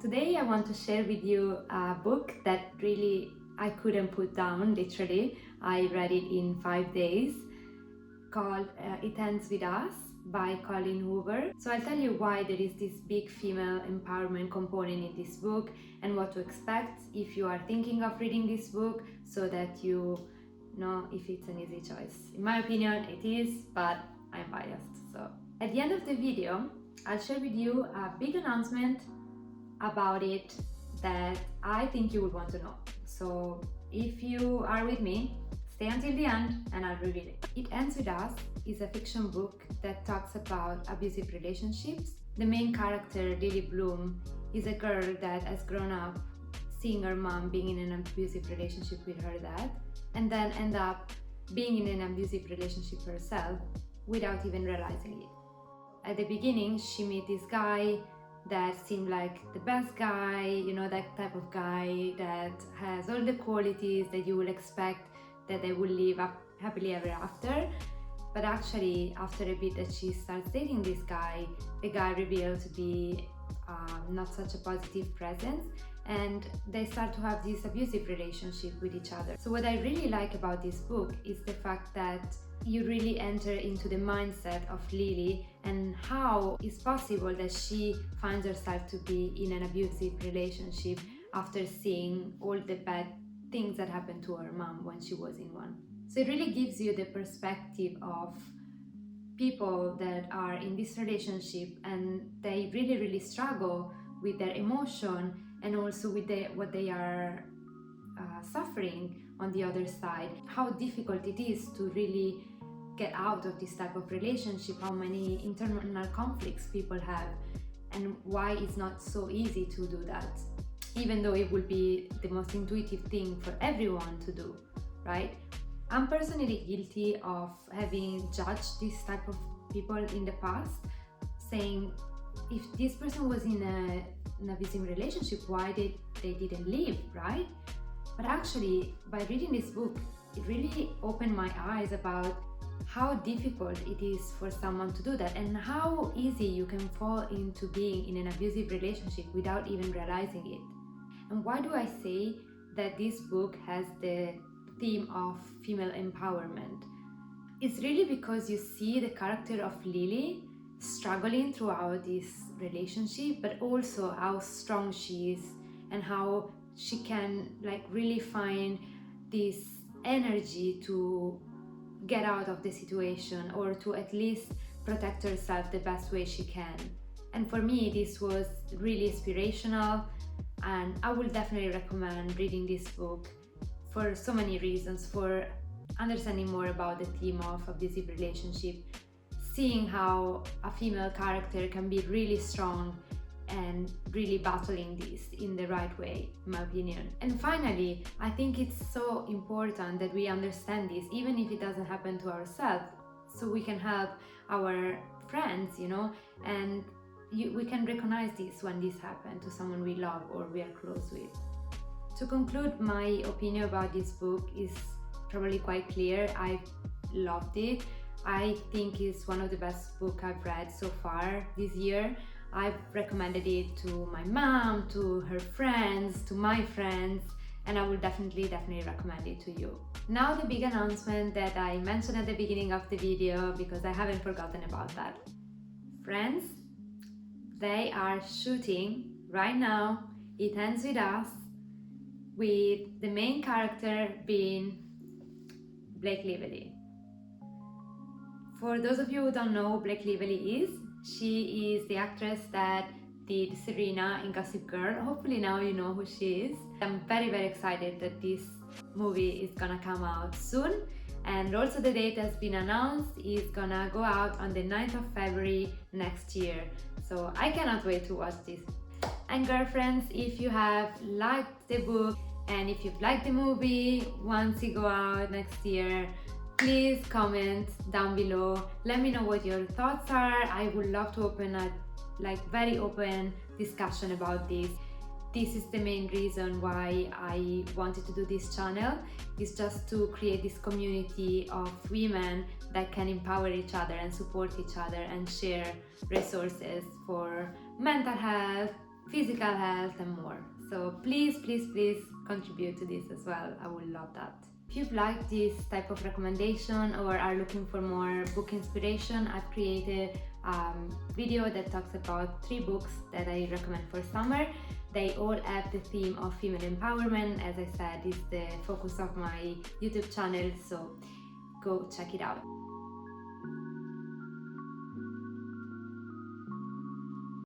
Today I want to share with you a book that really I couldn't put down, literally. I read it in 5 days, called It Ends With Us by Colleen Hoover. So I'll tell you why there is this big female empowerment component in this book and what to expect if you are thinking of reading this book, so that you know if it's an easy choice. In my opinion, it is, but I'm biased. So at the end of the video, I'll share with you a big announcement about it that I think you would want to know. So if you are with me, stay until the end and I'll reveal it. It Ends With Us is a fiction book that talks about abusive relationships. The main character, Lily Bloom, is a girl that has grown up seeing her mom being in an abusive relationship with her dad, and then end up being in an abusive relationship herself without even realizing it. At the beginning, she meets this guy that seemed like the best guy, you know, that type of guy that has all the qualities that you will expect that they will live up happily ever after. But actually, after a bit that she starts dating this guy, the guy reveals to be not such a positive presence, and they start to have this abusive relationship with each other. So what I really like about this book is the fact that you really enter into the mindset of Lily and how it's possible that she finds herself to be in an abusive relationship after seeing all the bad things that happened to her mom when she was in one. So it really gives you the perspective of people that are in this relationship and they really struggle with their emotion and also with what they are suffering on the other side, how difficult it is to really get out of this type of relationship, how many internal conflicts people have, and why it's not so easy to do that, even though it would be the most intuitive thing for everyone to do, right? I'm personally guilty of having judged this type of people in the past, saying if this person was in an abusive relationship, why they didn't leave, right? But actually, by reading this book, it really opened my eyes about how difficult it is for someone to do that and how easy you can fall into being in an abusive relationship without even realizing it. And why do I say that this book has the theme of female empowerment? It's really because you see the character of Lily struggling throughout this relationship, but also how strong she is and how she can really find this energy to get out of the situation, or to at least protect herself the best way she can. And for me, this was really inspirational, and I would definitely recommend reading this book for so many reasons: for understanding more about the theme of abusive relationship, seeing how a female character can be really strong and really battling this in the right way, in my opinion. And finally, I think it's so important that we understand this, even if it doesn't happen to ourselves, so we can help our friends, you know, and we can recognize this when this happens to someone we love or we are close with. To conclude, my opinion about this book is probably quite clear. I loved it. I think it's one of the best books I've read so far this year. I've recommended it to my mom, to her friends, to my friends, and I will definitely recommend it to you. Now the big announcement that I mentioned at the beginning of the video, because I haven't forgotten about that. Friends, they are shooting right now It Ends With Us, with the main character being Blake Lively. For those of you who don't know who Blake Lively is, she is the actress that did Serena in Gossip Girl. Hopefully now you know who she is. I'm very excited that this movie is gonna come out soon, and also the date has been announced. It's gonna go out on the 9th of February next year. So I cannot wait to watch this. And girlfriends, if you have liked the book and if you've liked the movie once it go out next year, please comment down below. Let me know what your thoughts are. I would love to open a very open discussion about this. This is the main reason why I wanted to do this channel, is just to create this community of women that can empower each other and support each other and share resources for mental health, physical health and more. So please contribute to this as well. I would love that. If you've liked this type of recommendation or are looking for more book inspiration, I've created a video that talks about 3 books that I recommend for summer. They all have the theme of female empowerment. As I said, it's the focus of my YouTube channel, so go check it out.